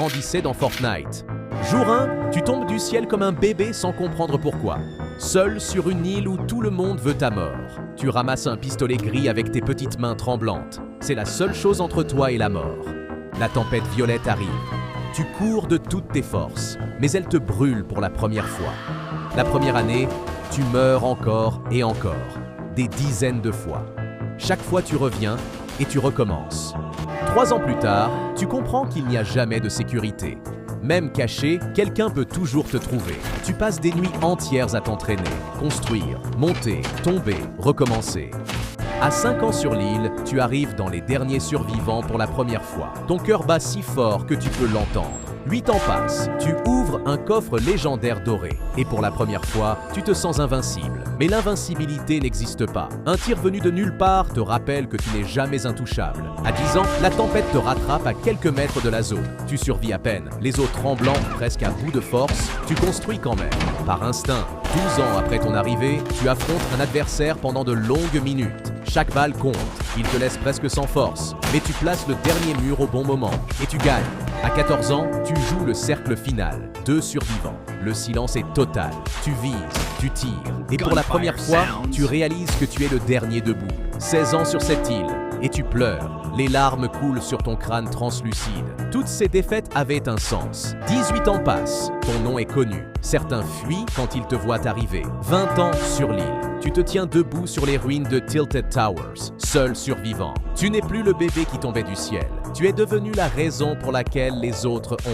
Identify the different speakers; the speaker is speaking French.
Speaker 1: grandissait dans Fortnite. Jour 1, tu tombes du ciel comme un bébé sans comprendre pourquoi. Seul sur une île où tout le monde veut ta mort. Tu ramasses un pistolet gris avec tes petites mains tremblantes. C'est la seule chose entre toi et la mort. La tempête violette arrive. Tu cours de toutes tes forces, mais elle te brûle pour la première fois. La première année, tu meurs encore et encore, des dizaines de fois. Chaque fois tu reviens et tu recommences. 3 ans plus tard, tu comprends qu'il n'y a jamais de sécurité. Même caché, quelqu'un peut toujours te trouver. Tu passes des nuits entières à t'entraîner, construire, monter, tomber, recommencer. À 5 ans sur l'île, tu arrives dans les derniers survivants pour la première fois. Ton cœur bat si fort que tu peux l'entendre. 8 ans passent, tu ouvres un coffre légendaire doré. Et pour la première fois, tu te sens invincible. Mais l'invincibilité n'existe pas. Un tir venu de nulle part te rappelle que tu n'es jamais intouchable. À 10 ans, la tempête te rattrape à quelques mètres de la zone. Tu survis à peine, les os tremblants, presque à bout de force, tu construis quand même. Par instinct, 12 ans après ton arrivée, tu affrontes un adversaire pendant de longues minutes. Chaque balle compte, il te laisse presque sans force, mais tu places le dernier mur au bon moment et tu gagnes. À 14 ans, tu joues le cercle final, 2 survivants. Le silence est total, tu vises, tu tires, et pour la première fois, tu réalises que tu es le dernier debout. 16 ans sur cette île, et tu pleures. Les larmes coulent sur ton crâne translucide. Toutes ces défaites avaient un sens. 18 ans passent, ton nom est connu. Certains fuient quand ils te voient arriver. 20 ans sur l'île. Tu te tiens debout sur les ruines de Tilted Towers, seul survivant. Tu n'es plus le bébé qui tombait du ciel. Tu es devenu la raison pour laquelle les autres ont